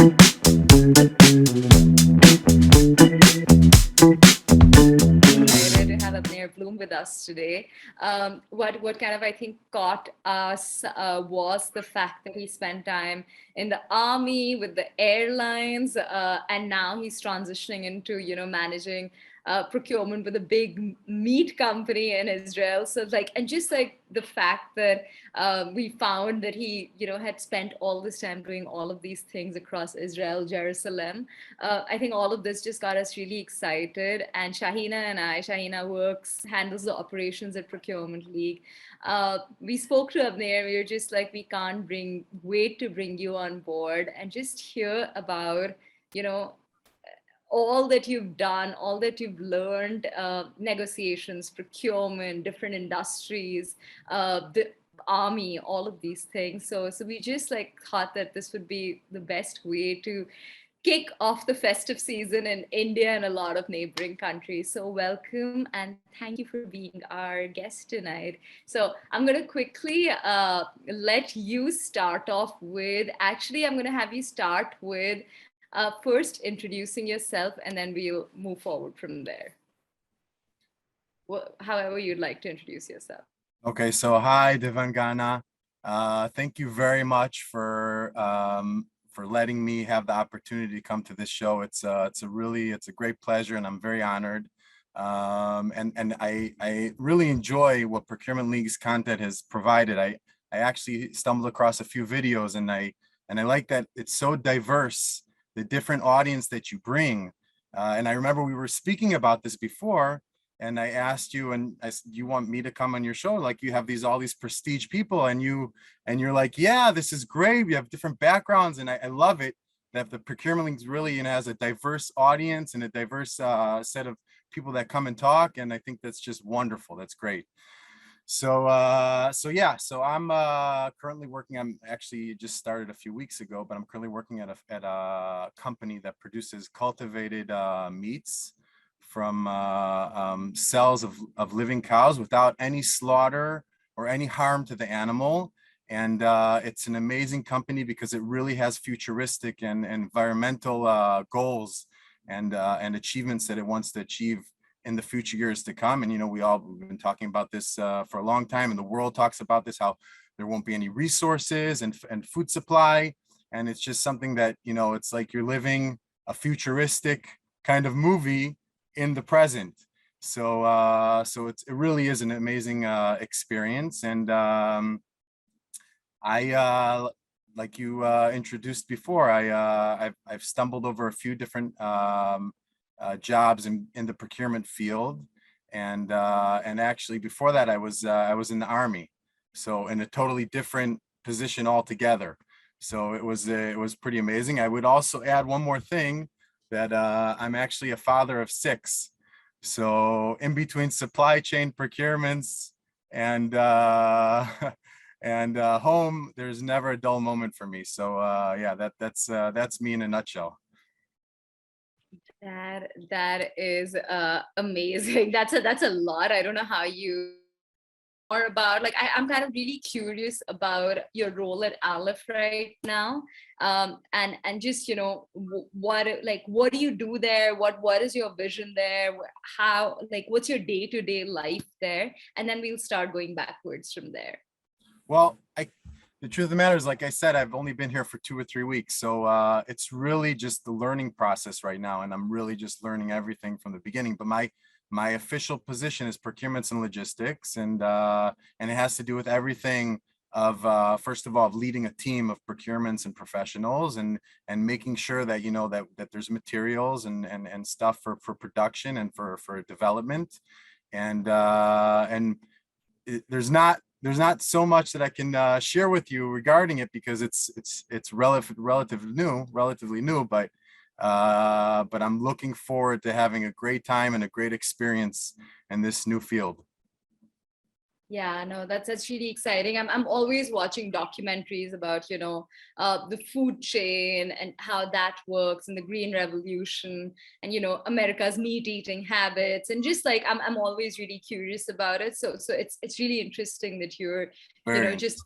Excited to have Avner Blum with us today. What kind of I think caught us was the fact that he spent time in the army with the airlines, and now he's transitioning into managing procurement with a big meat company in Israel. So like, and just like the fact that we found that he had spent all this time doing all of these things across Israel, Jerusalem. I think all of this just got us really excited. And Shahina works, handles the operations at Procurement League. We spoke to Avner. We were just like, we can't wait to bring you on board and just hear about, you know, all that you've done, all that you've learned, negotiations, procurement, different industries, the army, all of these things. So we just like thought that this would be the best way to kick off the festive season in India and a lot of neighboring countries. So welcome and thank you for being our guest tonight. So I'm going to quickly let you start off with, actually, I'm going to have you start with first introducing yourself and then we'll move forward from there. However you'd like to introduce yourself. Okay, so hi, Devangana. Thank you very much for letting me have the opportunity to come to this show. It's a great pleasure, and I'm very honored. And I really enjoy what Procurement League's content has provided. I actually stumbled across a few videos, and I like that it's so diverse, the different audience that you bring. And I remember we were speaking about this before, and I asked you, and I said, you want me to come on your show? Like, you have all these prestige people, and you're like, yeah, this is great. We have different backgrounds, and I love it that the Procurement League really has a diverse audience and a diverse set of people that come and talk. And I think that's just wonderful. That's great. So I'm currently working. I'm actually just started a few weeks ago, but I'm currently working at a company that produces cultivated meats from cells of living cows without any slaughter or any harm to the animal. And it's an amazing company because it really has futuristic and environmental goals and achievements that it wants to achieve in the future years to come. And we've been talking about this for a long time, and the world talks about this, how there won't be any resources and food supply. And it's just something that it's like you're living a futuristic kind of movie in the present. So it really is an amazing experience. And I like you introduced before, I've stumbled over a few different jobs in the procurement field, and actually before that I was in the Army, so in a totally different position altogether. So it was pretty amazing. I would also add one more thing, that I'm actually a father of 6. So in between supply chain procurements and and home, there's never a dull moment for me. So yeah, that's me in a nutshell. That is amazing. That's a lot. I don't know how you more about, like, I'm kind of really curious about your role at Aleph right now, and just what do you do there? What is your vision there? How, like, what's your day-to-day life there? And then we'll start going backwards from there. Well, the truth of the matter is, like I said, I've only been here for 2 or 3 weeks. So it's really just the learning process right now. And I'm really just learning everything from the beginning. But my official position is Procurements and Logistics. And it has to do with everything of, first of all, of leading a team of procurements and professionals, and making sure that, that there's materials and stuff for production and for development. And there's not so much that I can share with you regarding it, because it's relatively new, but I'm looking forward to having a great time and a great experience in this new field. Yeah, no, that's really exciting. I'm always watching documentaries about the food chain and how that works, and the Green Revolution, and America's meat eating habits, and just like I'm always really curious about it. So it's really interesting that you're just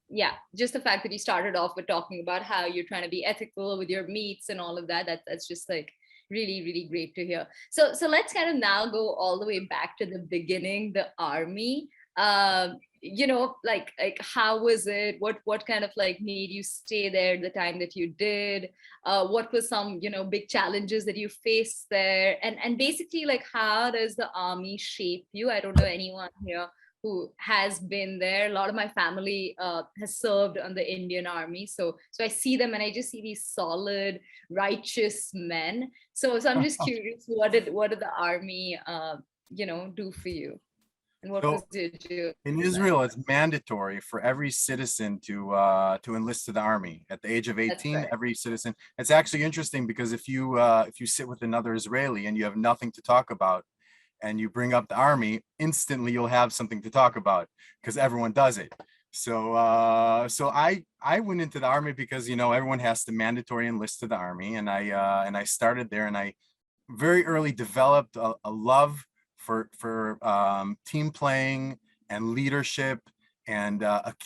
yeah, just the fact that you started off with talking about how you're trying to be ethical with your meats and all of that, that's just like really, really great to hear. So let's kind of now go all the way back to the beginning, the army. Like how was it? What kind of like made you stay there the time that you did? What was some, big challenges that you faced there? And basically, like, how does the army shape you? I don't know anyone here who has been there. A lot of my family has served on the Indian Army, so I see them and I just see these solid, righteous men. So I'm just curious, what did the army do for you, and what was So your journey in like? Israel, it's mandatory for every citizen to enlist to the army at the age of That's 18. right. Every citizen. It's actually interesting because if you sit with another Israeli and you have nothing to talk about, and you bring up the army, instantly you'll have something to talk about because everyone does it. So I went into the army because everyone has to mandatory enlist to the army, and I started there, and I very early developed a love for team playing and leadership and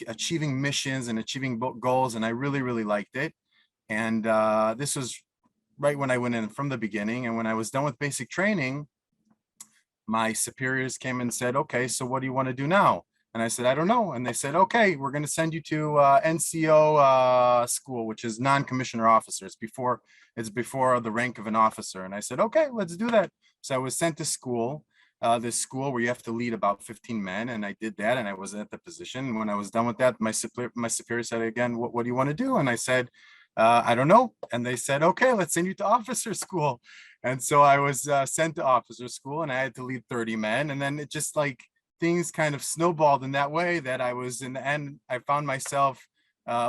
achieving missions and achieving goals, and I really liked it. And this was right when I went in from the beginning, and when I was done with basic training, my superiors came and said, okay, so what do you want to do now? And I said, I don't know. And they said, okay, we're going to send you to NCO school, which is non-commissioner officer. It's before the rank of an officer. And I said, okay, let's do that. So I was sent to school, this school where you have to lead about 15 men. And I did that, and I was at the position. And when I was done with that, my superior said again, what do you want to do? And I said, I don't know. And they said, okay, let's send you to officer school. And so I was sent to officer school, and I had to lead 30 men. And then it just like things kind of snowballed in that way that I was in the end, I found myself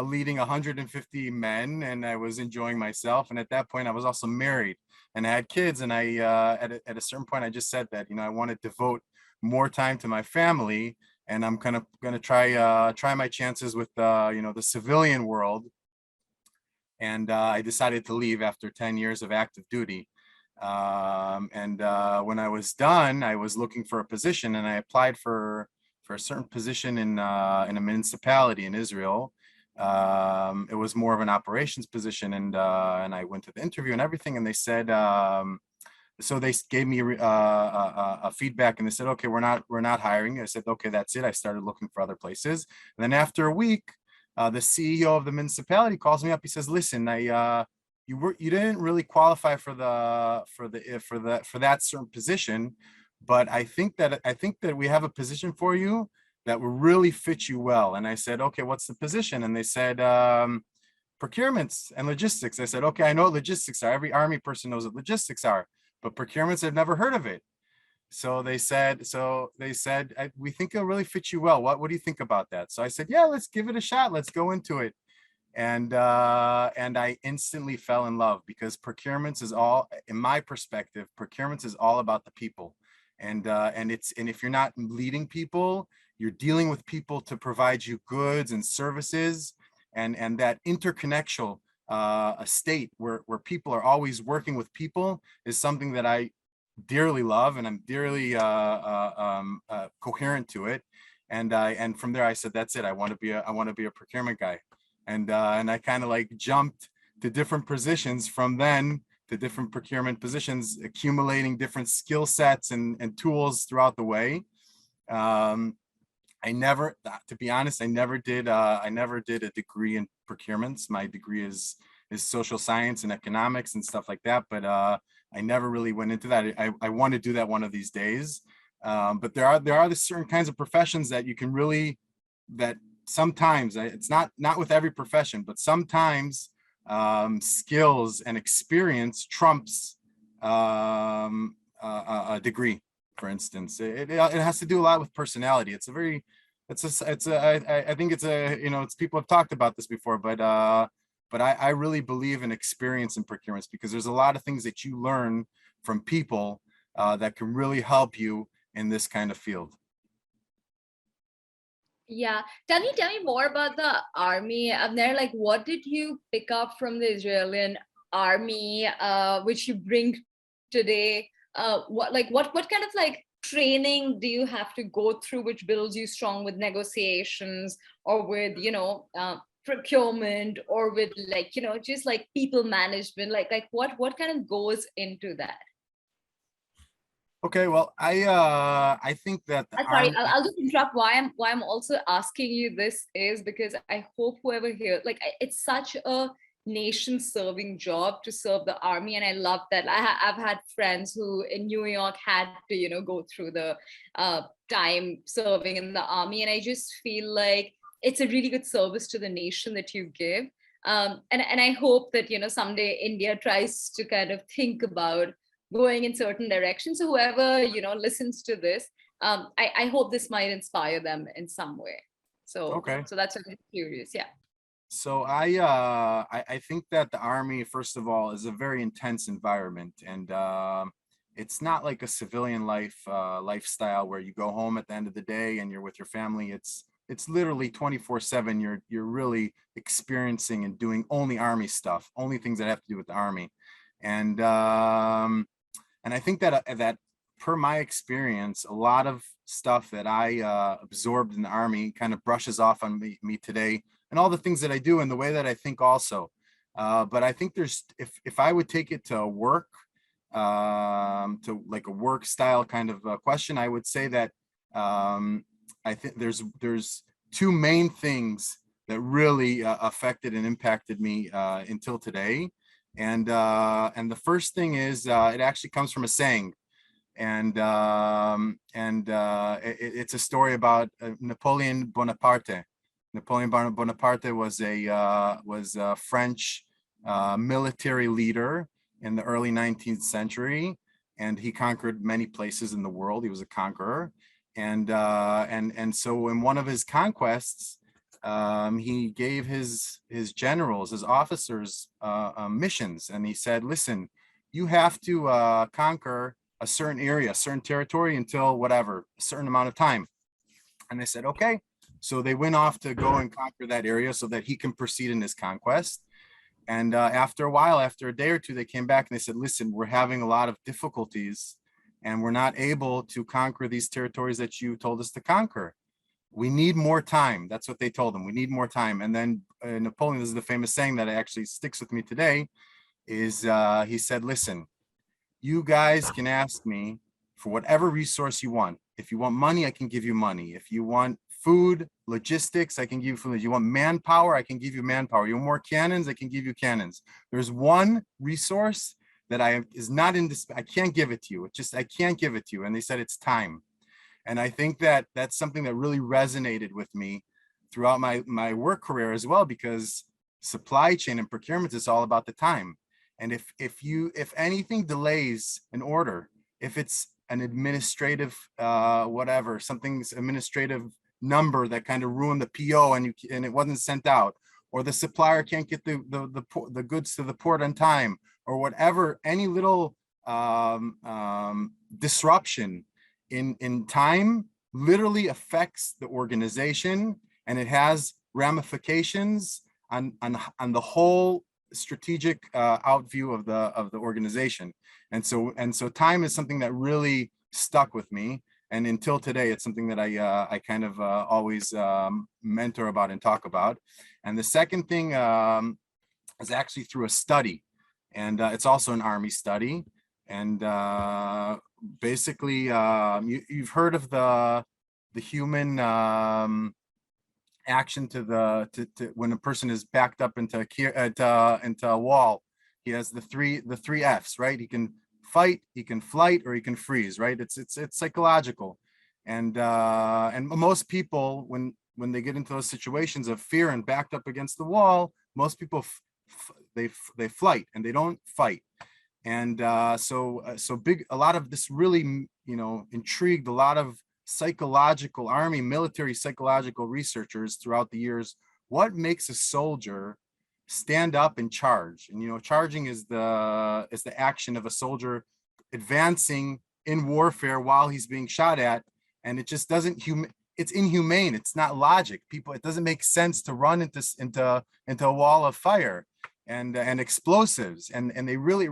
leading 150 men, and I was enjoying myself. And at that point, I was also married and I had kids. And at a certain point, I just said that, I want to devote more time to my family. And I'm kind of going to try my chances with, the civilian world. And I decided to leave after 10 years of active duty. And when I was done, I was looking for a position, and I applied for a certain position in a municipality in Israel. It was more of an operations position, and I went to the interview and everything, and they said, so they gave me a feedback, and they said, okay, we're not hiring. I said, okay, that's it. I started looking for other places, and then after a week, the CEO of the municipality calls me up. He says, listen, you didn't really qualify for that certain position, but I think that we have a position for you that will really fit you well. And I said, okay, what's the position? And they said, procurements and logistics. I said, okay, I know what logistics are. Every army person knows what logistics are, but procurements, I've never heard of it. So they said, we think it'll really fit you well. What do you think about that? So I said, yeah, let's give it a shot. Let's go into it. And I instantly fell in love, because procurements is all, in my perspective, procurements is all about the people. And if you're not leading people, you're dealing with people to provide you goods and services, and that interconnection, a state where people are always working with people, is something that I dearly love, and I'm dearly coherent to it. And from there I said, that's it. I want to be a procurement guy. And I kind of like jumped to different positions from then, to different procurement positions, accumulating different skill sets and tools throughout the way. I never, to be honest, I never did a degree in procurements. My degree is social science and economics and stuff like that. But I never really went into that. I want to do that one of these days. But there are the certain kinds of professions that you can really, that sometimes, it's not with every profession, but sometimes skills and experience trumps a degree. For instance, it has to do a lot with personality. I think it's people have talked about this before, but I really believe in experience in procurements, because there's a lot of things that you learn from people that can really help you in this kind of field. Yeah. Tell me more about the army. Avner, like, what did you pick up from the Israeli army, which you bring today? What kind of like training do you have to go through which builds you strong with negotiations or with, procurement, or with, like, just like people management, like what kind of goes into that? Okay, well, I think that the Sorry, army. I'll just interrupt. Why I'm also asking you this is because I hope whoever here, like, it's such a nation-serving job to serve the army, and I love that. I've had friends who in New York had to, go through the time serving in the army, and I just feel like it's a really good service to the nation that you give. And I hope that, someday India tries to kind of think about going in certain directions. So whoever, listens to this, I hope this might inspire them in some way. So Okay. that's what I'm curious. Yeah. So I think that the army, first of all, is a very intense environment, and it's not like a civilian lifestyle where you go home at the end of the day and you're with your family. It's literally 24/7. You're really experiencing and doing only army stuff, only things that have to do with the army, and I think that per my experience, a lot of stuff that I absorbed in the army kind of brushes off on me today, and all the things that I do and the way that I think also. But I think if I would take it to work, to like a work style kind of question, I would say that I think there's two main things that really affected and impacted me until today. And the first thing is it actually comes from a saying, and it's a story about Napoleon Bonaparte. Napoleon Bonaparte was a French military leader in the early 19th century, and he conquered many places in the world. He was a conqueror, and so in one of his conquests, he gave his generals, his officers, missions, and he said, "Listen, you have to conquer a certain area, a certain territory until whatever, a certain amount of time." And they said, "Okay." So they went off to go and conquer that area so that he can proceed in his conquest. And after a while, after a day or two, they came back and they said, "Listen, we're having a lot of difficulties, and we're not able to conquer these territories that you told us to conquer. We need more time." That's what they told him. "We need more time." And then Napoleon, this is the famous saying that actually sticks with me today, is he said, "Listen, you guys can ask me for whatever resource you want. If you want money, I can give you money. If you want food, logistics, I can give you food. You want manpower, I can give you manpower. You want more cannons, I can give you cannons. There's one resource that is not in this, I can't give it to you. It's just, I can't give it to you." And they said, "It's time." And I think that that's something that really resonated with me throughout my work career as well, because supply chain and procurement is all about the time. And if anything delays an order, if it's an administrative whatever, something's administrative number that kind of ruined the PO and it wasn't sent out, or the supplier can't get the goods to the port on time, or whatever, any little disruption in time literally affects the organization, and it has ramifications on the whole strategic outview of the organization. And so time is something that really stuck with me, and until today it's something that I kind of always mentor about and talk about. And the second thing is actually through a study, and it's also an Army study. And basically you've heard of the human action to when a person is backed up into a wall. He has the three F's, right? He can fight, he can flight, or he can freeze, right? It's psychological. And most people, when they get into those situations of fear and backed up against the wall, most people they flight and they don't fight. And so a lot of this really, intrigued a lot of Army military psychological researchers throughout the years. What makes a soldier stand up and charge? And charging is the action of a soldier advancing in warfare while he's being shot at, and it just doesn't it's inhumane. It's not logic. It doesn't make sense to run into a wall of fire and explosives, and they really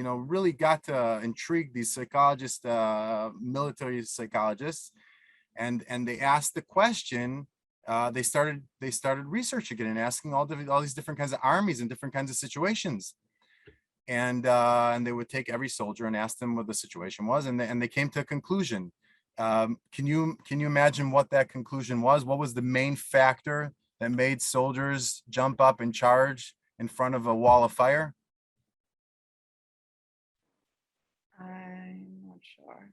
really got to intrigue these psychologists, military psychologists, and they asked the question. They started researching it and asking all these different kinds of armies and different kinds of situations, and they would take every soldier and ask them what the situation was, and they came to a conclusion. Can you imagine what that conclusion was? What was the main factor that made soldiers jump up and charge in front of a wall of fire? I'm not sure.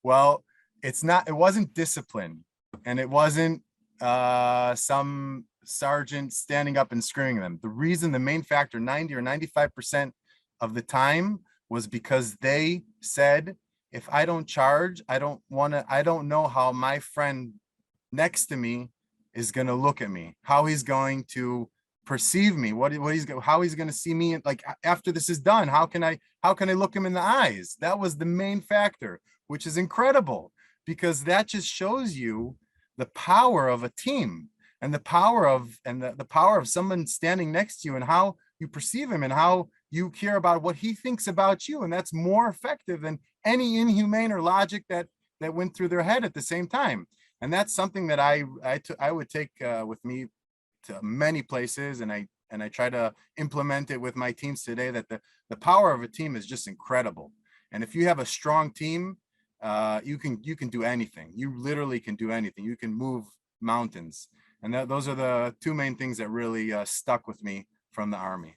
Well, it wasn't discipline, and it wasn't some sergeant standing up and screaming them. The main factor, 90 or 95% of the time, was because they said, if I don't charge, I don't know how my friend next to me is going to look at me, how he's going to perceive me, how he's going to see me, like, after this is done. How can I look him in the eyes? That was the main factor, which is incredible, because that just shows you the power of a team, and the power of someone standing next to you, and how you perceive him, and how you care about what he thinks about you. And that's more effective than any inhumane or logic that went through their head at the same time. And that's something that I would take with me to many places, and I try to implement it with my teams today, that the power of a team is just incredible. And if you have a strong team, you can do anything. You literally can do anything. You can move mountains. And those are the two main things that really stuck with me from the Army.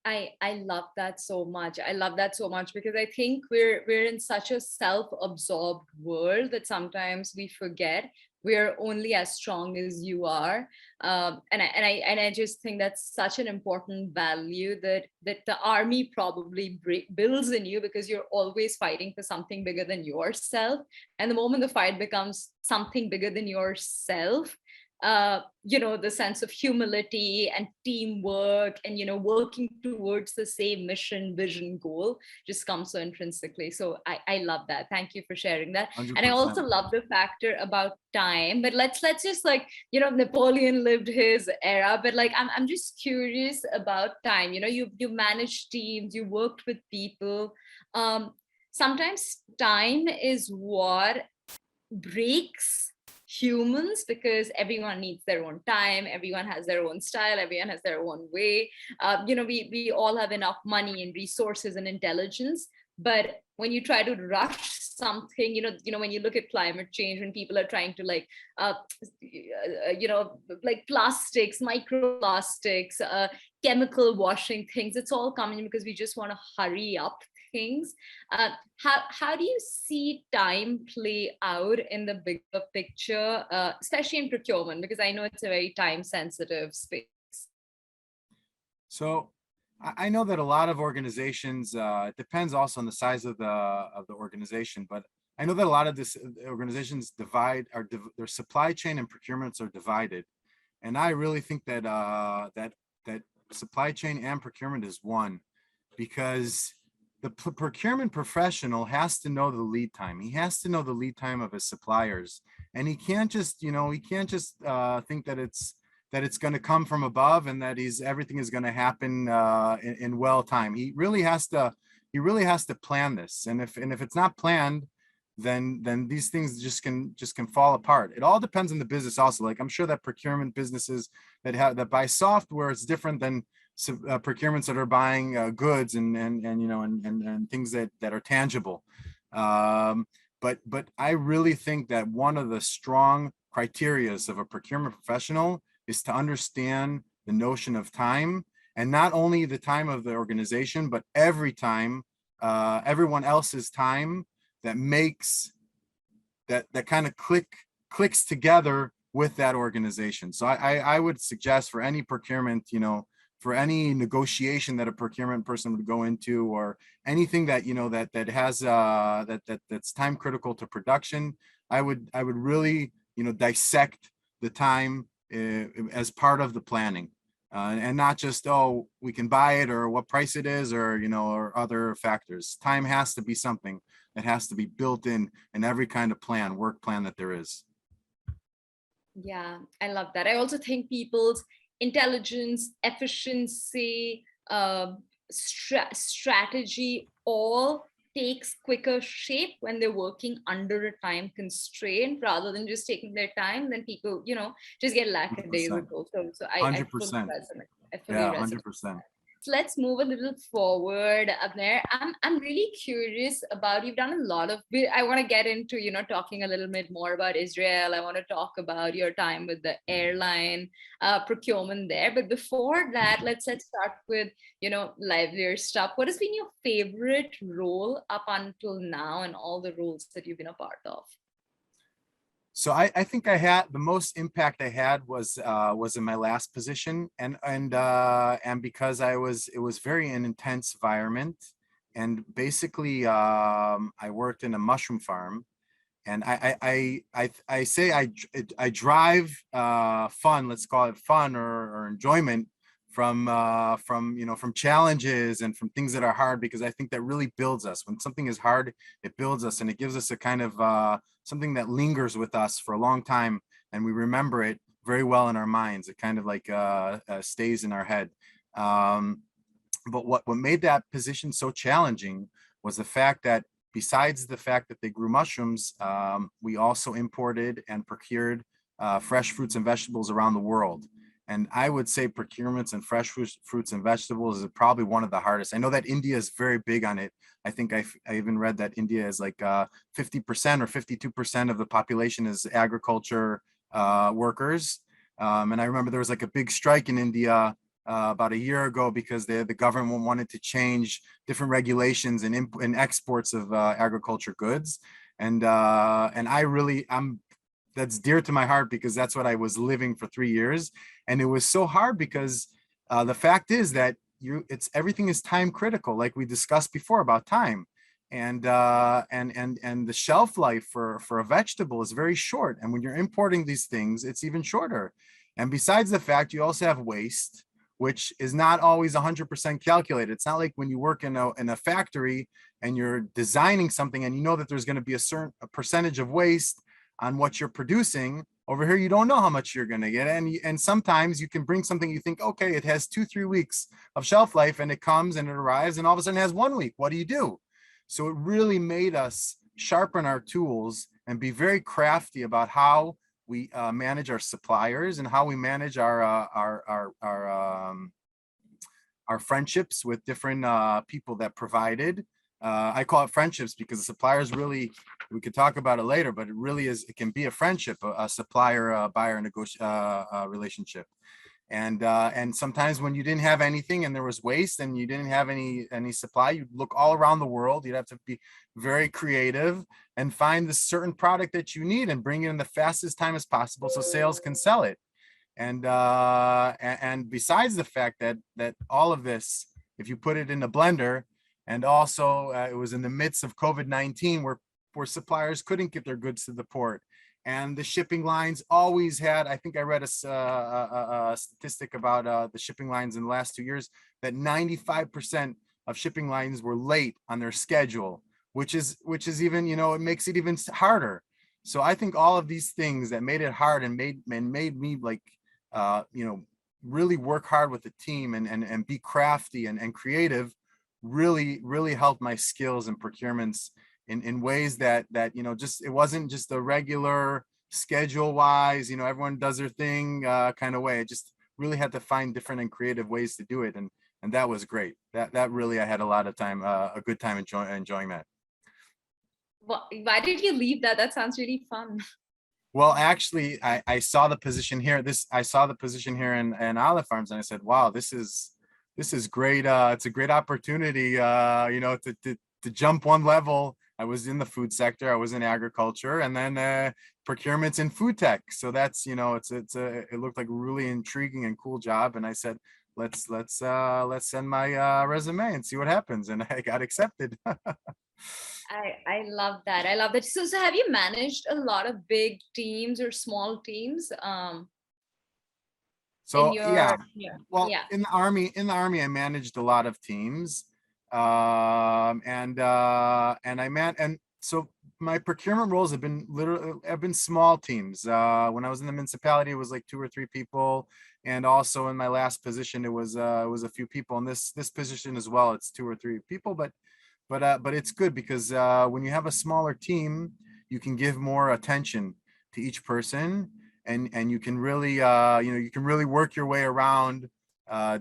I love that so much. I love that so much because I think we're in such a self-absorbed world that sometimes we forget we're only as strong as you are. And I just think that's such an important value that the Army probably builds in you, because you're always fighting for something bigger than yourself. And the moment the fight becomes something bigger than yourself, the sense of humility and teamwork and, working towards the same mission, vision, goal just comes so intrinsically. So I love that. Thank you for sharing that. 100%. And I also love the factor about time, but let's just, like, Napoleon lived his era, but like, I'm just curious about time. You managed teams, you worked with people. Sometimes time is what breaks humans, because everyone needs their own time, everyone has their own style, everyone has their own way. We all have enough money and resources and intelligence, but when you try to rush something, when you look at climate change, when people are trying to, like, like plastics, microplastics, chemical washing things, it's all coming because we just want to hurry up things. How do you see time play out in the bigger picture, especially in procurement? Because I know it's a very time sensitive space. So I know that a lot of organizations, it depends also on the size of the organization, but I know that a lot of this organizations their supply chain and procurements are divided. And I really think that that supply chain and procurement is one, because the procurement professional has to know the lead time. He has to know the lead time of his suppliers, and he can't just think that it's going to come from above, and that everything is going to happen in well time. He really has to plan this, and if it's not planned, then these things just can fall apart. It all depends on the business also. Like, I'm sure that procurement businesses that buy software, it's different than procurements that are buying goods and things that are tangible. But I really think that one of the strong criterias of a procurement professional is to understand the notion of time, and not only the time of the organization, but everyone else's time, that makes that kind of clicks together with that organization. So I would suggest for any procurement, for any negotiation that a procurement person would go into, or anything that that has that's time critical to production, I would really dissect the time as part of the planning, and not just, oh, we can buy it, or what price it is, or or other factors. Time has to be something that has to be built in every kind of work plan that there is. Yeah, I love that. I also think people's intelligence, efficiency, strategy all takes quicker shape when they're working under a time constraint rather than just taking their time, then people, just get 100%. lackadaisical. So I fully 100%. resonate. I fully Yeah, resonate. 100%. So let's move a little forward up there. I'm really curious about, you've done a lot of, I want to get into, talking a little bit more about Israel. I want to talk about your time with the airline procurement there. But before that, let's start with, livelier stuff. What has been your favorite role up until now and all the roles that you've been a part of? So I think I had the most impact I had was in my last position, and because it was very an intense environment, and basically I worked in a mushroom farm, and I say I drive fun, let's call it fun or enjoyment from from challenges and from things that are hard, because I think that really builds us. When something is hard, it builds us, and it gives us a kind of something that lingers with us for a long time, and we remember it very well in our minds. It kind of like stays in our head. But what made that position so challenging was the fact that, besides the fact that they grew mushrooms, we also imported and procured fresh fruits and vegetables around the world. And I would say procurements and fresh fruits and vegetables is probably one of the hardest. I know that India is very big on it. I think I even read that India is like 50% or 52% of the population is agriculture workers. And I remember there was like a big strike in India about a year ago because the government wanted to change different regulations and exports of agriculture goods. And that's dear to my heart, because that's what I was living for 3 years. And it was so hard because the fact is that everything is time critical, like we discussed before about time. And the shelf life for a vegetable is very short. And when you're importing these things, it's even shorter. And besides the fact, you also have waste, which is not always 100% calculated. It's not like when you work in a factory and you're designing something and you know that there's going to be a percentage of waste on what you're producing. Over here, you don't know how much you're going to get. And sometimes you can bring something, you think, okay, it has 2-3 weeks of shelf life, and it comes and it arrives and all of a sudden it has 1 week. What do you do? So it really made us sharpen our tools and be very crafty about how we manage our suppliers and how we manage our friendships with different people that provided. I call it friendships because the suppliers really, we could talk about it later, but it can be a friendship, a supplier buyer relationship. And sometimes when you didn't have anything and there was waste and you didn't have any supply, you'd look all around the world. You'd have to be very creative and find the certain product that you need and bring it in the fastest time as possible so sales can sell it. And besides the fact that all of this, if you put it in a blender, and also it was in the midst of COVID-19 where suppliers couldn't get their goods to the port. And the shipping lines always had, I think I read a statistic about the shipping lines in the last 2 years, that 95% of shipping lines were late on their schedule, which is even, it makes it even harder. So I think all of these things that made it hard and made me like, really work hard with the team and be crafty and creative really helped my skills and procurements in ways that just, it wasn't just a regular schedule wise, everyone does their thing kind of way. It just really had to find different and creative ways to do it. And that was great. That really, I had a lot of time, a good time enjoying that. Why did you leave that? That sounds really fun. Well, actually, I saw the position here. I saw the position here in Aleph Farms, and I said, wow, this is great. It's a great opportunity, to jump one level. I was in the food sector, I was in agriculture, and then procurements in food tech. So that's, it looked like a really intriguing and cool job. And I said, let's send my resume and see what happens. And I got accepted. I love that. I love that. So have you managed a lot of big teams or small teams? So Yeah. in the army, I managed a lot of teams, and so my procurement roles have been small teams. When I was in the municipality, it was like 2 or 3 people, and also in my last position, it was a few people. In this position as well, it's 2 or 3 people, but it's good because when you have a smaller team, you can give more attention to each person, and you can really you can really work your way around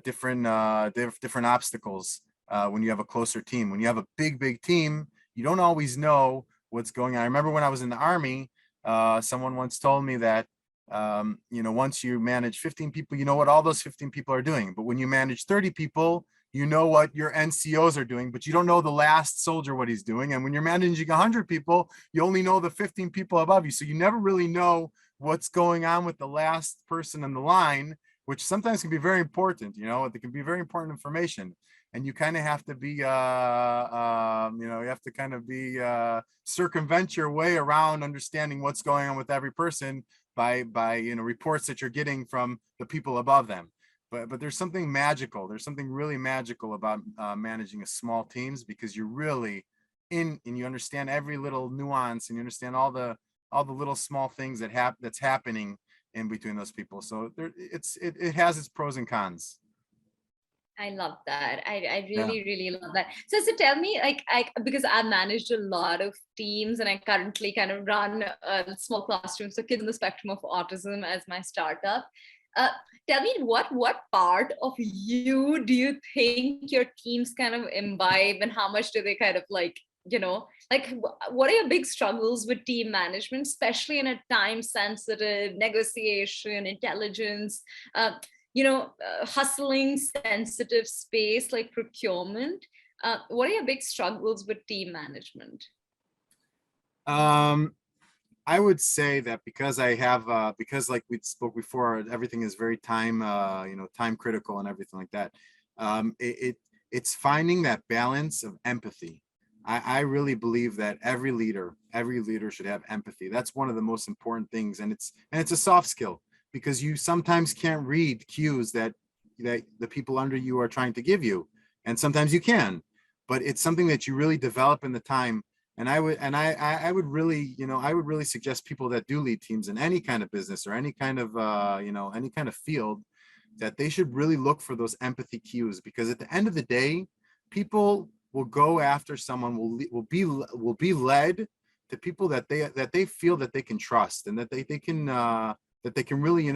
different obstacles when you have a closer team. When you have a big team, you don't always know what's going on. I remember when I was in the Army, someone once told me that once you manage 15 people, you know what all those 15 people are doing. But when you manage 30 people, you know what your NCOs are doing, but you don't know the last soldier what he's doing. And when you're managing 100 people, you only know the 15 people above you. So you never really know what's going on with the last person in the line, which sometimes can be very important. It can be very important information. And you kind of have to be, you have to kind of be circumvent your way around understanding what's going on with every person by reports that you're getting from the people above them. But there's something magical. There's something really magical about managing a small teams, because you're really and you understand every little nuance, and you understand all the little small things that's happening in between those people. So it has its pros and cons. I love that. I Yeah. really love that. So tell me, because I've managed a lot of teams and I currently kind of run a small classroom, so kids on the spectrum of autism as my startup. Tell me what part of you do you think your teams kind of imbibe, and how much do they kind of what are your big struggles with team management, especially in a time sensitive negotiation, intelligence, hustling sensitive space like procurement? What are your big struggles with team management? I would say that because I have because like we spoke before, everything is very time time critical and everything like that. It's finding that balance of empathy. I really believe that every leader should have empathy. That's one of the most important things, and it's a soft skill, because you sometimes can't read cues that the people under you are trying to give you, and sometimes you can, but it's something that you really develop in the time. And I would really suggest people that do lead teams in any kind of business or any kind of any kind of field, that they should really look for those empathy cues, because at the end of the day, people will go after someone, will be led to people that they feel that they can trust, and that they can really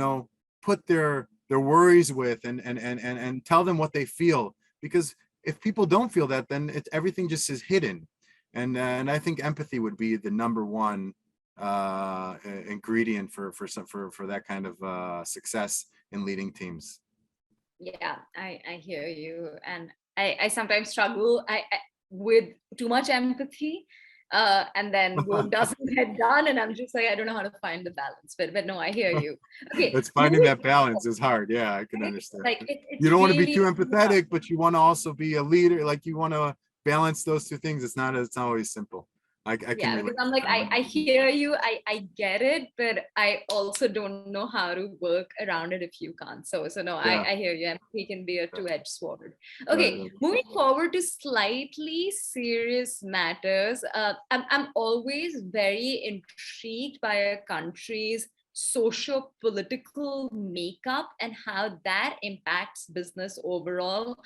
put their worries with, and tell them what they feel. Because if people don't feel that, then everything just is hidden. And I think empathy would be the number one ingredient for that kind of success in leading teams. Yeah, I hear you, and I sometimes struggle with too much empathy, and then work doesn't get done, and I'm just like, I don't know how to find the balance. But no, I hear you. Okay, It's finding that balance is hard. Yeah, I can understand. It's You don't want to be really too empathetic, but you want to also be a leader. Like, you want to balance those two things. It's not always simple. I can yeah, relate because I'm to like, that. I hear you, I get it, but I also don't know how to work around it if you can't. So no, Yeah, I hear you. Empathy can be a right, two-edged sword. right, Okay, moving forward to slightly serious matters. I'm always very intrigued by a country's socio-political makeup and how that impacts business overall.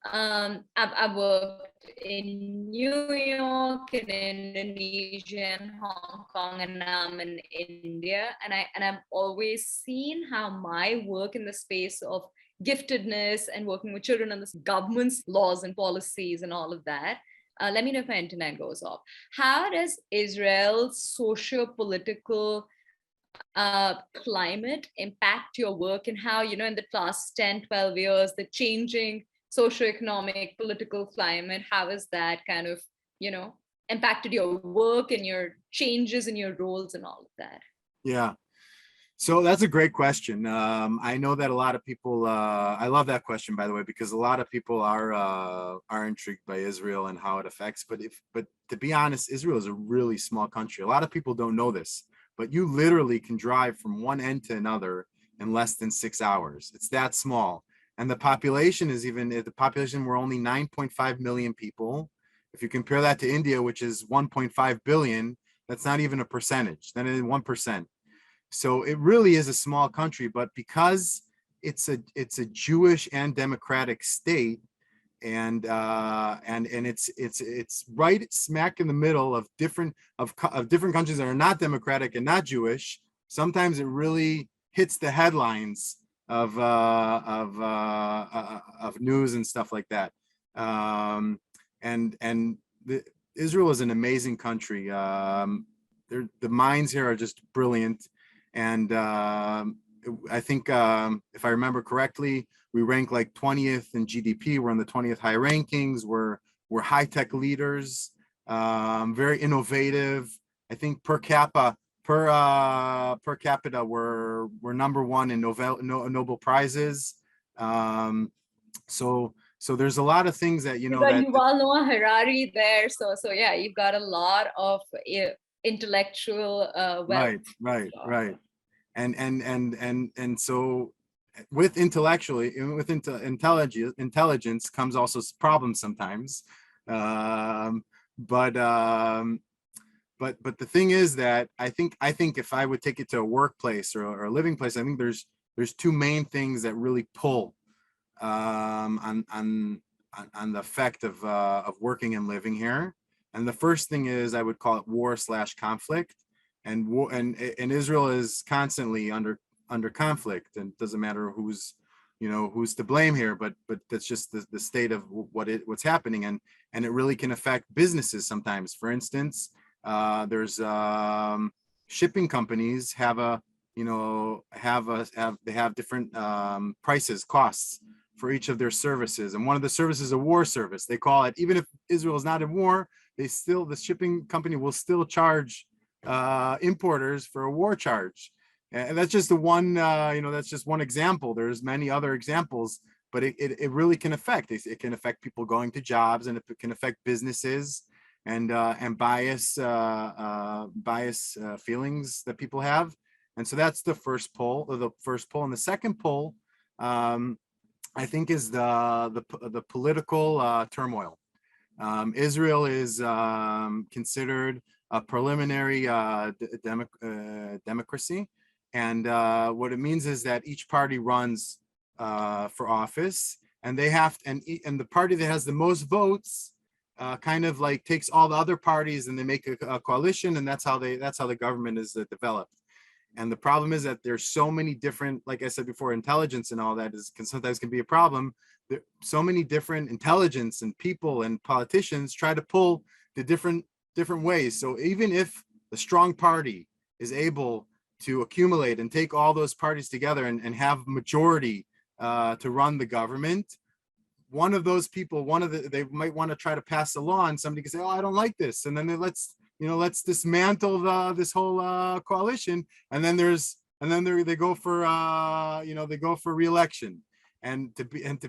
I've worked in New York, in Indonesia, and Hong Kong, and now I'm in India. And I've always seen how my work in the space of giftedness and working with children and the government's laws and policies and all of that. Let me know if my internet goes off. How does Israel's socio-political climate impact your work, and how, in the past 10-12 years, the changing socioeconomic political climate, how has that kind of impacted your work and your changes in your roles and all of that? Yeah. So that's a great question. I know that a lot of people, I love that question, by the way, because a lot of people are intrigued by Israel and how it affects. But to be honest, Israel is a really small country. A lot of people don't know this, but you literally can drive from one end to another in less than 6 hours. It's that small. And the population we're only 9.5 million people. If you compare that to India, which is 1.5 billion, That's not even a percentage. That is 1%. So it really is a small country, but because it's a Jewish and democratic state, and it's right smack in the middle of different countries that are not democratic and not Jewish. Sometimes it really hits the headlines of news and stuff like that. Israel is an amazing country. The minds here are just brilliant, and I think if I remember correctly, we rank like 20th in GDP. We're in the 20th high rankings. We're high-tech leaders, very innovative. I think per capita, we're number one in Nobel Prizes. So there's a lot of things that, you know, that Yuval Noah Harari there. So yeah, you've got a lot of intellectual wealth. Right. And so with intelligence comes also problems sometimes. But the thing is that I think if I would take it to a workplace or a living place, I think there's two main things that really pull on the effect of working and living here. And the first thing is, I would call it war/conflict. And war, and Israel is constantly under conflict, and it doesn't matter who's to blame here, but that's just the state of what's happening, and it really can affect businesses sometimes. For instance, there's shipping companies have different costs for each of their services, and one of the services is a war service. They call it, even if Israel is not in war, the shipping company will still charge importers for a war charge. And that's just that's just one example. There's many other examples, but it really can affect. It can affect people going to jobs, and it can affect businesses and bias feelings that people have. And so that's the first poll. And the second poll, I think, is the political turmoil. Israel is considered a preliminary democracy, and what it means is that each party runs for office, and and the party that has the most votes kind of like takes all the other parties, and they make a coalition, and that's how the government is developed. And the problem is that there's so many different, like I said before, intelligence and all that sometimes can be a problem. There so many different intelligence and people and politicians try to pull the different ways. So even if the strong party is able to accumulate and take all those parties together and have majority to run the government, one of those people, they might want to try to pass a law, and somebody can say, "Oh, I don't like this," and then let's dismantle this whole coalition, and then they go for re-election. And to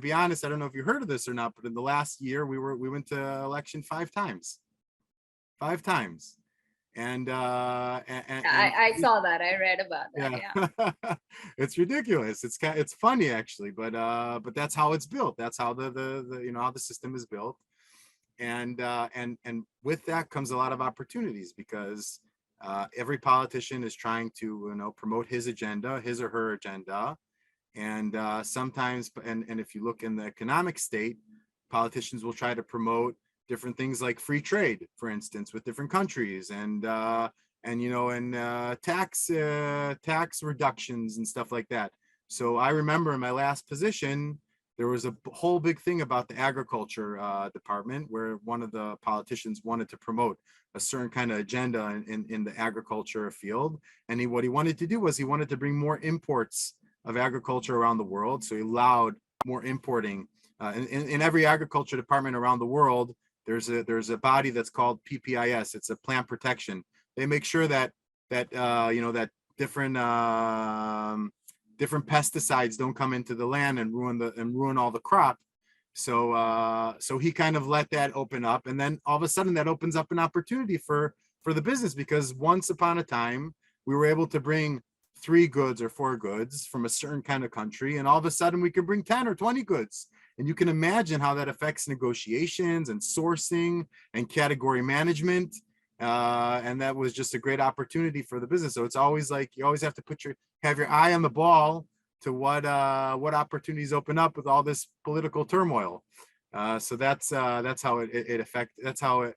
be honest, I don't know if you heard of this or not, but in the last year we went to election 5 times. 5 times. And I saw that. I read about that. Yeah. It's ridiculous. It's funny actually, but that's how it's built. That's how the how the system is built. And with that comes a lot of opportunities, because every politician is trying to promote his or her agenda. And sometimes, and if you look in the economic state, politicians will try to promote different things like free trade, for instance, with different countries, and tax reductions and stuff like that. So I remember in my last position, there was a whole big thing about the agriculture department, where one of the politicians wanted to promote a certain kind of agenda in the agriculture field. And what he wanted to do was he wanted to bring more imports of agriculture around the world. So he allowed more importing. In every agriculture department around the world, there's a body that's called PPIS. It's a plant protection. They make sure that different pesticides don't come into the land and ruin all the crop. So he kind of let that open up, and then all of a sudden that opens up an opportunity for the business, because once upon a time we were able to bring 3 goods or 4 goods from a certain kind of country, and all of a sudden we can bring 10 or 20 goods. And you can imagine how that affects negotiations and sourcing and category management. And that was just a great opportunity for the business. So it's always like, you always have to have your eye on the ball to what opportunities open up with all this political turmoil. So that's how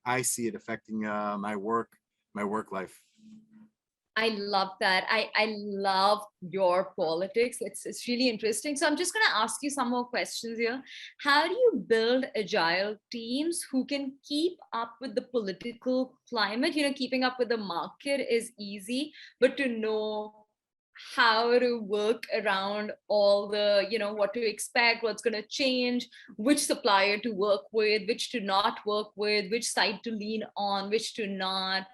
I see it affecting my work life. I love that. I love your politics. It's really interesting. So I'm just going to ask you some more questions here. How do you build agile teams who can keep up with the political climate? Keeping up with the market is easy, but to know how to work around all the, what to expect, what's going to change, which supplier to work with, which to not work with, which side to lean on, which to not.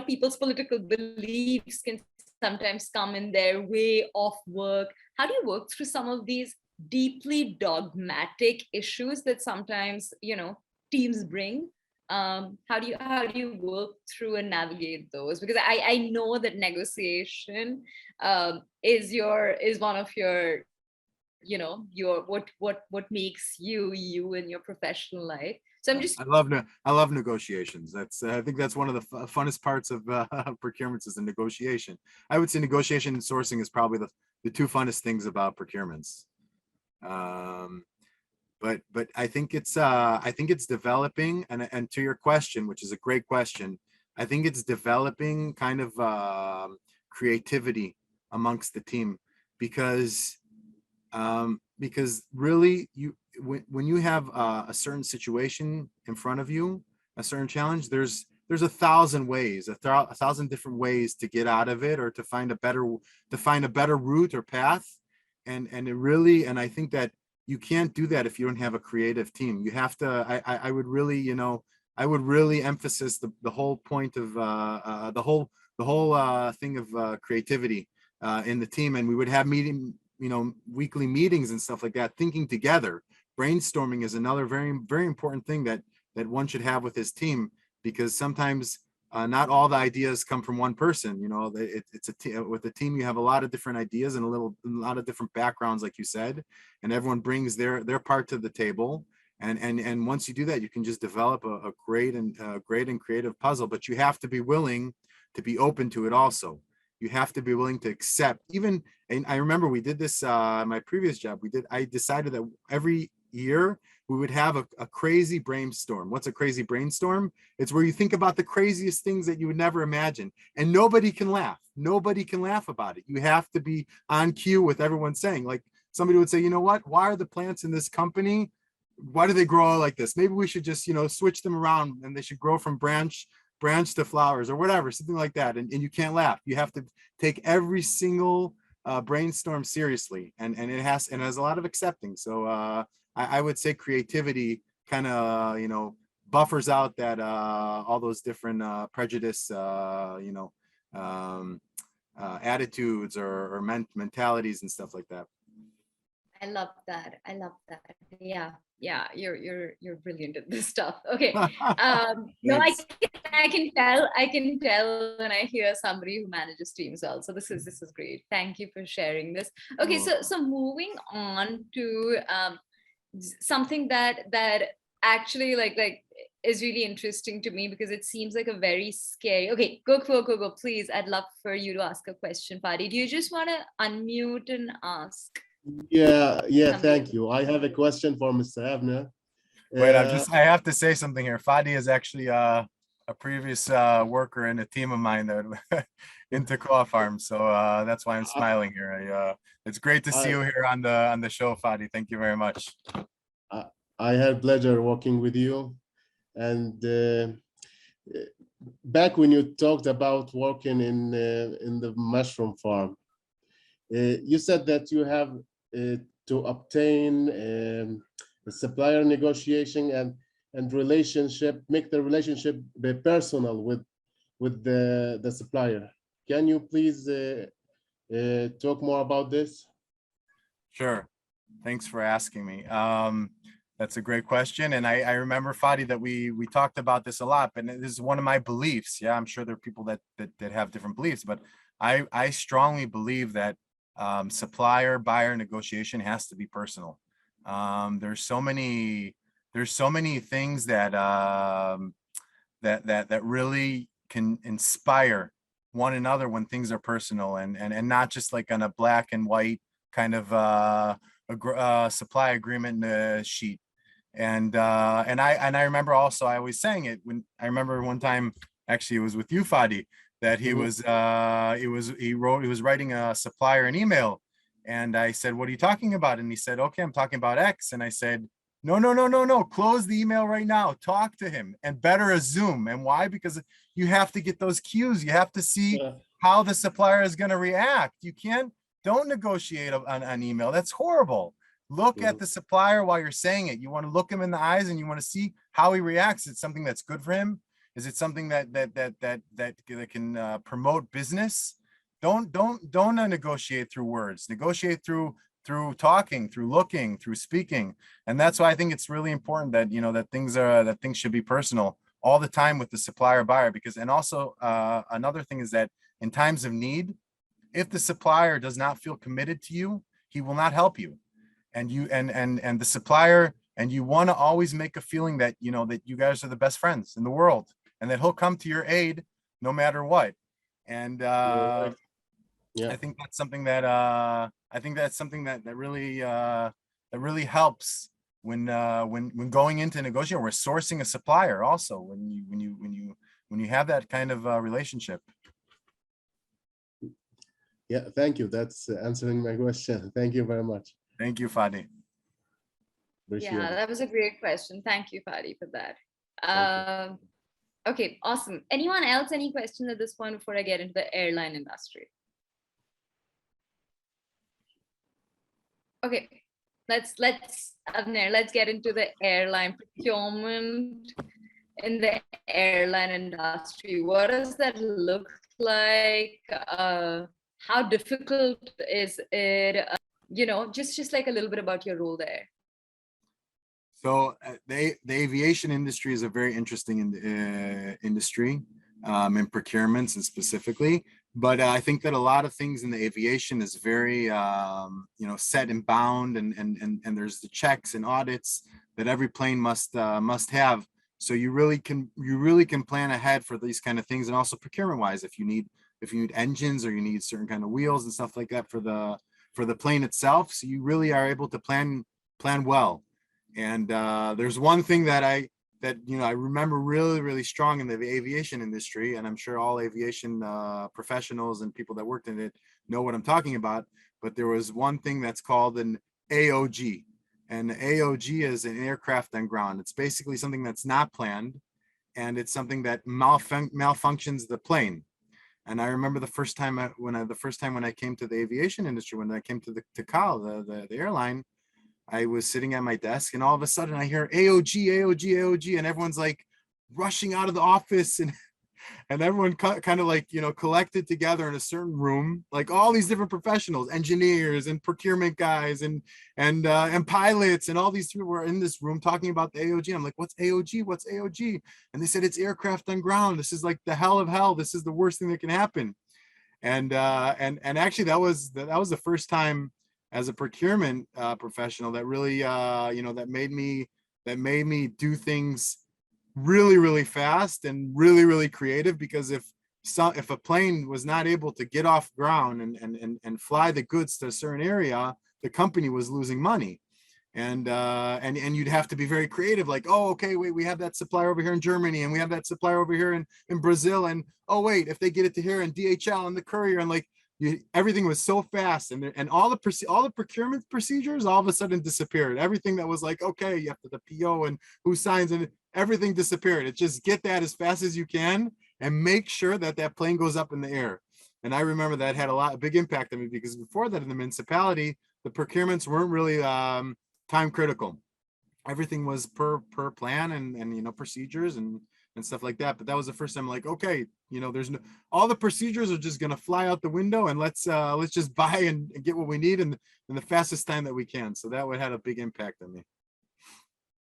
People's political beliefs can sometimes come in their way of work. How do you work through some of these deeply dogmatic issues that sometimes, teams bring? How do you work through and navigate those? Because I know that negotiation is one of your, your what makes you in your professional life. So I'm just I love negotiations. I think that's one of the funnest parts of procurements is the negotiation. I would say negotiation and sourcing is probably the two funnest things about procurements. But I think it's developing, and to your question, which is a great question, I think it's developing kind of creativity amongst the team, because really when you have a certain situation in front of you, a certain challenge, there's 1,000 ways, a 1,000 different ways to get out of it, or to find a better route or path. And I think that you can't do that if you don't have a creative team. You have to, I would really emphasize the whole point of the whole thing of creativity in the team. And we would have weekly meetings and stuff like that, thinking together. Brainstorming is another very, very important thing that one should have with his team, because sometimes not all the ideas come from one person. It's with a team, you have a lot of different ideas and a lot of different backgrounds, like you said, and everyone brings their part to the table. And once you do that, you can just develop a great and creative puzzle. But you have to be willing to be open to it also. You have to be willing to accept, and I remember we did this my previous job. I decided that every year we would have a crazy brainstorm. What's a crazy brainstorm? It's where you think about the craziest things that you would never imagine, and nobody can laugh. Nobody can laugh about it. You have to be on cue with everyone saying, like, somebody would say, you know what? Why are the plants in this company? Why do they grow like this? Maybe we should just, switch them around, and they should grow from branch to flowers, or whatever, something like that. And you can't laugh. You have to take every single brainstorm seriously, and it has a lot of accepting. So I would say creativity kind of buffers out that all those different prejudice attitudes or mentalities and stuff like that. I love that. Yeah. You're brilliant at this stuff. Okay. No, I can tell when I hear somebody who manages teams well. So this is great. Thank you for sharing this. Okay, so moving on to something that actually like is really interesting to me, because it seems like a very scary. Okay, go, please. I'd love for you to ask a question, Fadi. Do you just want to unmute and ask? Yeah, thank you. I have a question for Mr. Avner. Wait, I have to say something here. Fadi is actually a previous worker in a team of mine that into Bar-Ilan Farm, so that's why I'm smiling here. It's great to see you here on the show, Fadi. Thank you very much. I had pleasure working with you, and back when you talked about working in the mushroom farm, you said that you have to obtain a supplier negotiation and relationship, make the relationship be personal with the supplier. Can you please talk more about this? Sure. Thanks for asking me. That's a great question. And I remember, Fadi, that we talked about this a lot, but this is one of my beliefs. Yeah, I'm sure there are people that have different beliefs, but I strongly believe that supplier buyer negotiation has to be personal. There's so many things that that really can inspire one another when things are personal and not just like on a black and white kind of supply agreement sheet. And I remember also, I was saying it when I remember one time, actually it was with you, Fadi, that he was he was writing a supplier an email, and I said, what are you talking about? And he said, okay, I'm talking about X. And I said, no, close the email right now, talk to him, and better a Zoom. And why? Because you have to get those cues. You have to see how the supplier is going to react. Don't negotiate on an email. That's horrible. Look at the supplier while you're saying it. You want to look him in the eyes and you want to see how he reacts. Is it something that's good for him? Is it something that can promote business? Don't negotiate through words. Negotiate through talking, through looking, through speaking. And that's why I think it's really important that that things should be personal all the time with the supplier buyer. Because, and also another thing is that in times of need, if the supplier does not feel committed to you, he will not help you. And you and the supplier, and you want to always make a feeling that that you guys are the best friends in the world, and that he'll come to your aid no matter what. And I think that's something that that really helps when going into negotiation. We're sourcing a supplier also when you have that kind of relationship. Yeah, thank you. That's answering my question. Thank you very much. Thank you, Fadi. Yeah, that was a great question. Thank you, Fadi, for that. Okay, awesome. Anyone else, any questions at this point before I get into the airline industry? Okay, let's Avner, let's get into the airline procurement in the airline industry. What does that look like? How difficult is it? Just like a little bit about your role there. So the aviation industry is a very interesting industry in procurements and specifically, but I think that a lot of things in the aviation is very set and bound, and there's the checks and audits that every plane must have. So you really can plan ahead for these kind of things, and also procurement wise, if you need engines or you need certain kind of wheels and stuff like that for the plane itself. So you really are able to plan well. And there's one thing that I remember really strong in the aviation industry, and I'm sure all aviation professionals and people that worked in it know what I'm talking about. But there was one thing that's called an AOG, and the AOG is an aircraft on ground. It's basically something that's not planned, and it's something that malfunctions the plane. And I remember the first time when I came to the aviation industry, when I came to Cal, the airline, I was sitting at my desk, and all of a sudden I hear AOG, and everyone's like rushing out of the office, and everyone kind of like collected together in a certain room, like all these different professionals, engineers and procurement guys and pilots, and all these people were in this room talking about the AOG. I'm like, what's AOG? What's AOG? And they said, it's aircraft on ground. This is like the hell of hell. This is the worst thing that can happen. And actually that was the first time as a procurement professional that really that made me do things really fast and really creative, because if a plane was not able to get off ground and fly the goods to a certain area, the company was losing money. And you'd have to be very creative, like, oh, okay, wait, we have that supplier over here in Germany, and we have that supplier over here in Brazil, and oh wait, if they get it to here, and DHL and the courier, and like everything was so fast, and all the procurement procedures all of a sudden disappeared. Everything that was like, okay, you have the PO and who signs, and everything disappeared. It's just get that as fast as you can and make sure that plane goes up in the air. And I remember that had a big impact on me, because before that in the municipality, the procurements weren't really time critical. Everything was per plan and procedures and stuff like that. But that was the first time, like, okay, there's all the procedures are just gonna fly out the window, and let's just buy and get what we need in the fastest time that we can. So that would have a big impact on me.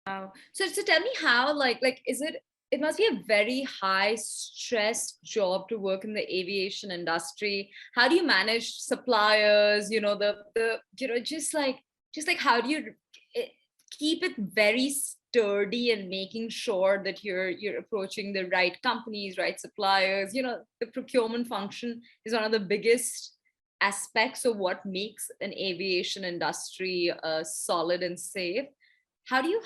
Wow. So tell me how, like it must be a very high stress job to work in the aviation industry. How do you manage suppliers, just like how do you keep it very sturdy and making sure that you're approaching the right companies, right suppliers. The procurement function is one of the biggest aspects of what makes an aviation industry solid and safe. How do you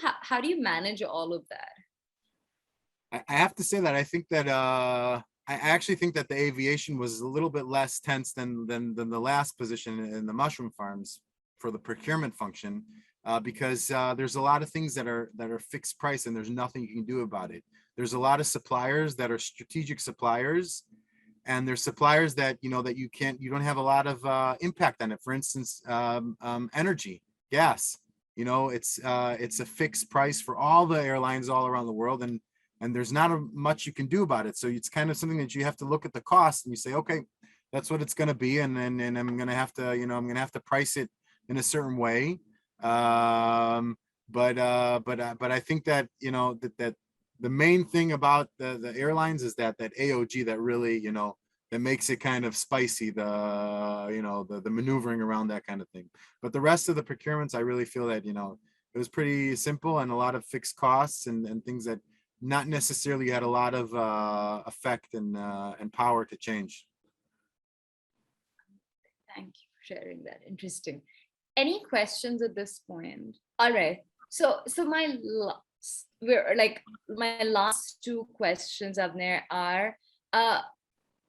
manage all of that? I have to say that I think that I actually think that the aviation was a little bit less tense than the last position in the mushroom farms for the procurement function, because there's a lot of things that are fixed price and there's nothing you can do about it. There's a lot of suppliers that are strategic suppliers, and there's suppliers that you don't have a lot of impact on it. For instance, energy, gas. It's a fixed price for all the airlines all around the world, and there's not much you can do about it. So it's kind of something that you have to look at the cost and you say, okay, that's what it's going to be, and I'm going to have to, I'm going to have to price it in a certain way. But I think that that the main thing about the airlines is that AOG that really that makes it kind of spicy, the maneuvering around that kind of thing. But the rest of the procurements, I really feel that it was pretty simple and a lot of fixed costs and things that not necessarily had a lot of effect and power to change. Thank you for sharing that. Interesting. Any questions at this point? All right. So my last two questions, Avner, are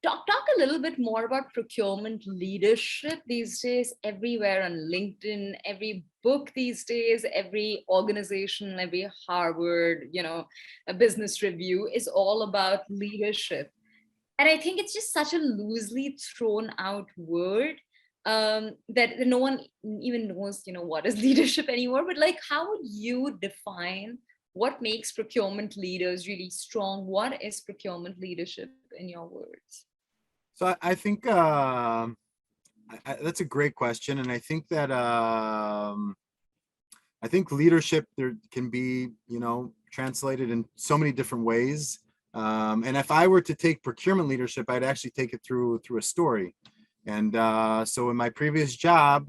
talk a little bit more about procurement leadership these days. Everywhere on LinkedIn, every book these days, every organization, every Harvard, a business review is all about leadership. And I think it's just such a loosely thrown out word that no one even knows, what is leadership anymore. But how would you define what makes procurement leaders really strong? What is procurement leadership in your words? So I think that's a great question, and I think that I think leadership there can be translated in so many different ways. And if I were to take procurement leadership, I'd actually take it through a story. And so in my previous job,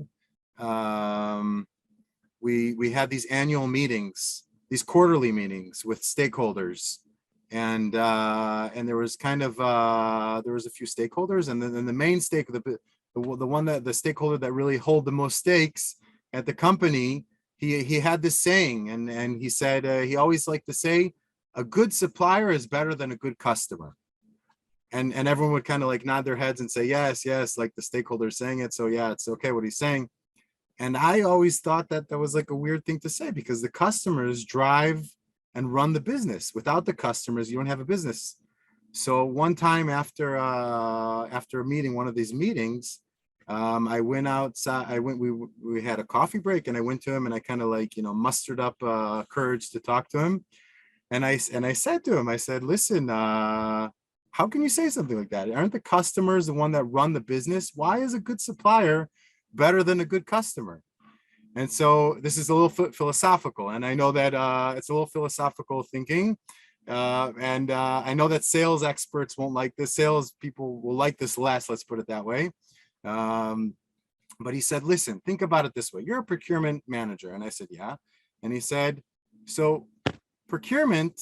we had these annual meetings, these quarterly meetings with stakeholders. And there was kind of there was a few stakeholders, and then the main stake, the stakeholder that really hold the most stakes at the company, he had this saying, and he said he always liked to say, a good supplier is better than a good customer. And everyone would kind of nod their heads and say yes, like the stakeholder saying it, so yeah, it's okay what he's saying. And I always thought that was a weird thing to say, because the customers drive and run the business. Without the customers, you don't have a business. So one time after a meeting, one of these meetings, I went outside. We had a coffee break, and I went to him, and I kind of mustered up courage to talk to him. And I said to him, I said, listen, how can you say something like that? Aren't the customers the one that run the business? Why is a good supplier better than a good customer? And so this is a little philosophical, and I know that it's a little philosophical thinking, and I know that sales experts won't like this. Sales people will like this less, let's put it that way. But he said, listen, think about it this way. You're a procurement manager. And I said, yeah. And he said, so procurement,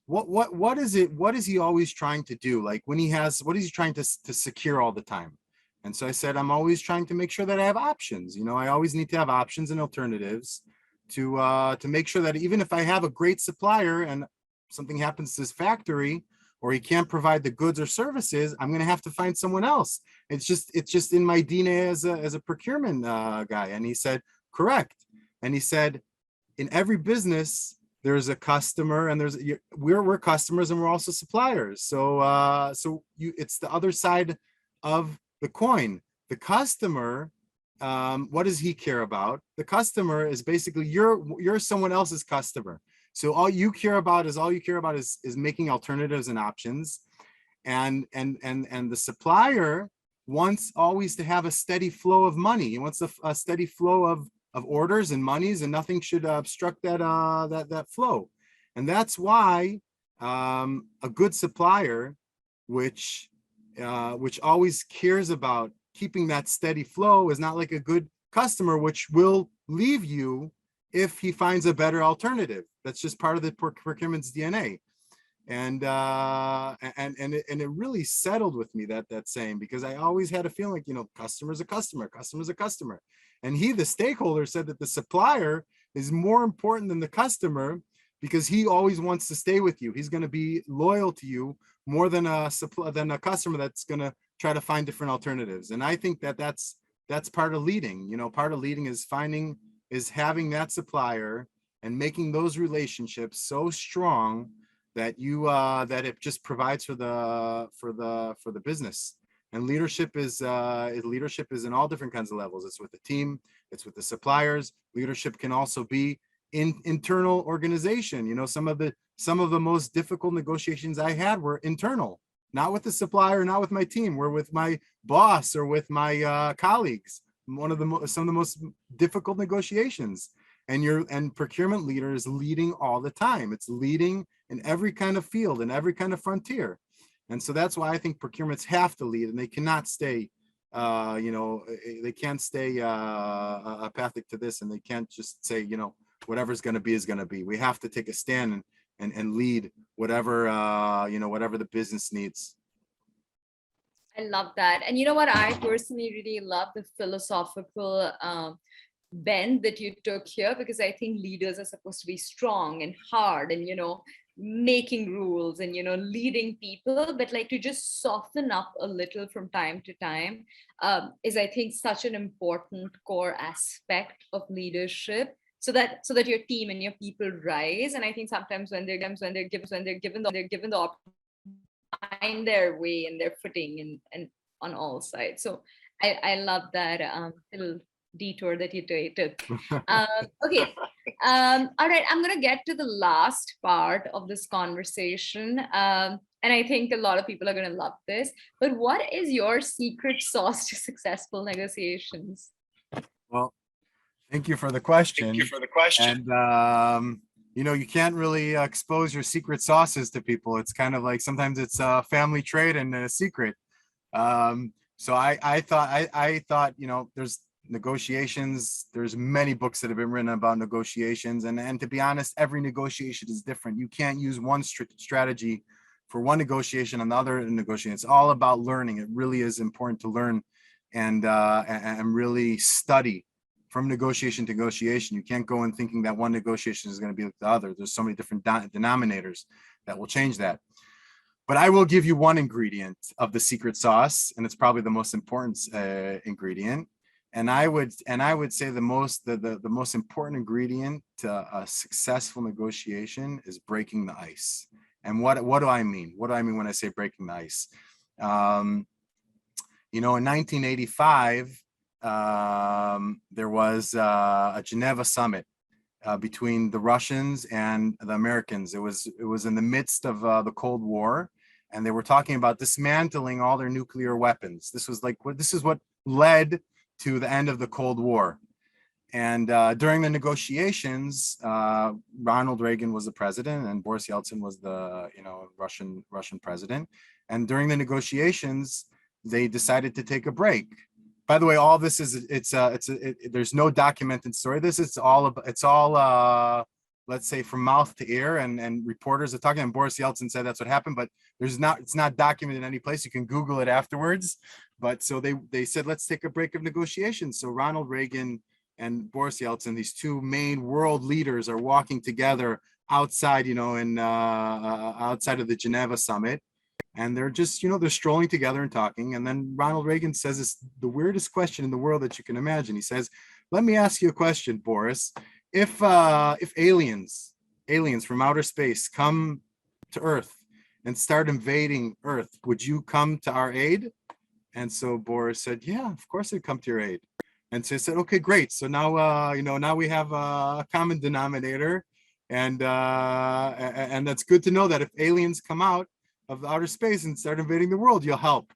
what is it? What is he always trying to do? What is he trying to secure all the time? And so I said, I'm always trying to make sure that I have options. I always need to have options and alternatives to make sure that even if I have a great supplier and something happens to his factory, or he can't provide the goods or services, I'm going to have to find someone else. It's just in my DNA as a procurement guy. And he said, correct. And he said, in every business, there's a customer, and we're customers, and we're also suppliers. So it's the other side of the coin. The customer, what does he care about? The customer is basically you're someone else's customer. So all you care about is making alternatives and options, and the supplier wants always to have a steady flow of money. He wants a steady flow of orders and monies, and nothing should obstruct that flow. And that's why a good supplier, which always cares about keeping that steady flow, is not like a good customer, which will leave you if he finds a better alternative. That's just part of the procurement's DNA. And it really settled with me, that saying, because I always had a feeling like, customer's a customer, customer's a customer. And the stakeholder, said that the supplier is more important than the customer, because he always wants to stay with you. He's going to be loyal to you more than a customer that's going to try to find different alternatives. And I think that's part of leading. Part of leading is having that supplier and making those relationships so strong that that it just provides for the business. And leadership is in all different kinds of levels. It's with the team, it's with the suppliers. Leadership can also be in internal organization. Some of the most difficult negotiations I had were internal, not with the supplier, not with my team, were with my boss or with my colleagues. Some of the most difficult negotiations. And procurement leader is leading all the time. It's leading in every kind of field, in every kind of frontier. And so that's why I think procurements have to lead, and they cannot stay, they can't stay apathic to this, and they can't just say, whatever's going to be is going to be. We have to take a stand and lead whatever, whatever the business needs. I love that. And you know what? I personally really love the philosophical bend that you took here, because I think leaders are supposed to be strong and hard and, making rules and, leading people, but like to just soften up a little from time to time is, I think, such an important core aspect of leadership. So that your team and your people rise. And I think sometimes when they're given the opportunity to find their way and their footing and on all sides. So I love that little detour that you took. Okay. All right. I'm going to get to the last part of this conversation. And I think a lot of people are going to love this. But what is your secret sauce to successful negotiations? Well, thank you for the question. And, you can't really expose your secret sauces to people. It's kind of like sometimes it's a family trait and a secret. So I thought, there's negotiations. There's many books that have been written about negotiations. And to be honest, every negotiation is different. You can't use one strategy for one negotiation and the other negotiation. It's all about learning. It really is important to learn and really study from negotiation to negotiation. You can't go in thinking that one negotiation is going to be like the other. There's so many different denominators that will change that. But I will give you one ingredient of the secret sauce, and it's probably the most important ingredient. And I would say the most important ingredient to a successful negotiation is breaking the ice. And what do I mean? What do I mean when I say breaking the ice? In 1985, there was a Geneva summit between the Russians and the Americans. It was in the midst of the Cold War, and they were talking about dismantling all their nuclear weapons. This is what led to the end of the Cold War. And during the negotiations, Ronald Reagan was the president, and Boris Yeltsin was the Russian president. And during the negotiations, they decided to take a break. By the way, all this is there's no documented story. It's all let's say from mouth to ear, and reporters are talking. And Boris Yeltsin said that's what happened, but it's not documented in any place. You can Google it afterwards. But so they said, let's take a break of negotiations. So Ronald Reagan and Boris Yeltsin, these two main world leaders, are walking together outside, outside of the Geneva summit. And they're just, they're strolling together and talking. And then Ronald Reagan says the weirdest question in the world that you can imagine. He says, let me ask you a question, Boris. If aliens from outer space come to Earth and start invading Earth, would you come to our aid? And so Boris said, yeah, of course I'd come to your aid. And so he said, okay, great. So now, now we have a common denominator. And that's good to know that if aliens come out of outer space and start invading the world, you'll help.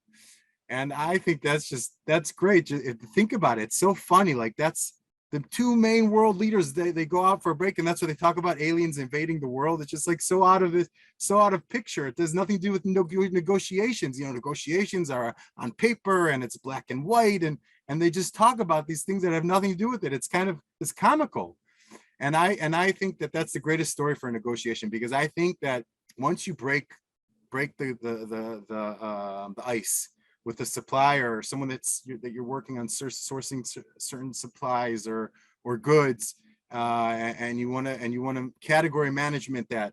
And I think that's great. Think about it. It's so funny. Like, that's the two main world leaders. They go out for a break, and that's what they talk about, aliens invading the world. It's just like so out of picture. It has nothing to do with negotiations. Negotiations are on paper and it's black and white, and they just talk about these things that have nothing to do with it. It's comical. And I think that that's the greatest story for a negotiation, because I think that once you break the ice with a supplier or someone that you're working on sourcing certain supplies or goods, and you want to category management that,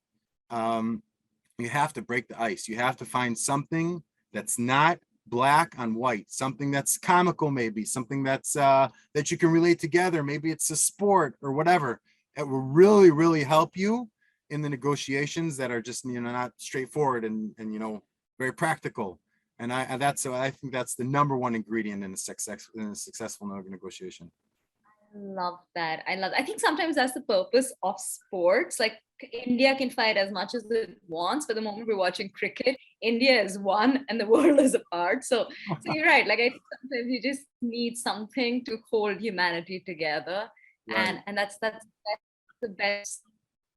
you have to break the ice. You have to find something that's not black on white, something that's comical, maybe something that's that you can relate together. Maybe it's a sport or whatever. It will really, really help you in the negotiations that are just, not straightforward and very practical. And I think that's the number one ingredient in a successful negotiation. Love that. I think sometimes that's the purpose of sports. Like India can fight as much as it wants, but the moment we're watching cricket, India is one and the world is apart. So you're right. Like I think sometimes you just need something to hold humanity together. Right. And that's the best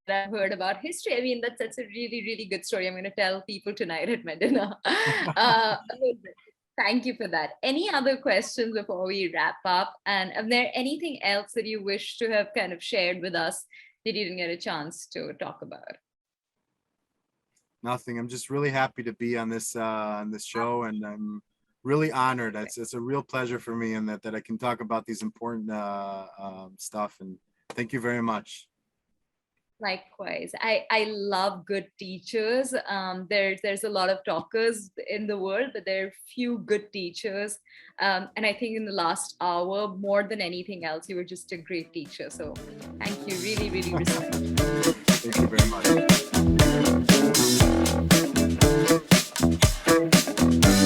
that I've heard about history. I mean, that's a really, really good story. I'm going to tell people tonight at my dinner. Amazing. Thank you for that. Any other questions before we wrap up? And is there anything else that you wish to have kind of shared with us that you didn't get a chance to talk about? Nothing. I'm just really happy to be on this show, and I'm really honored. It's a real pleasure for me, and that I can talk about these important stuff. And thank you very much. Likewise. I love good teachers. There's a lot of talkers in the world, but there are few good teachers. And I think in the last hour, more than anything else, you were just a great teacher. So thank you. Really, really respect.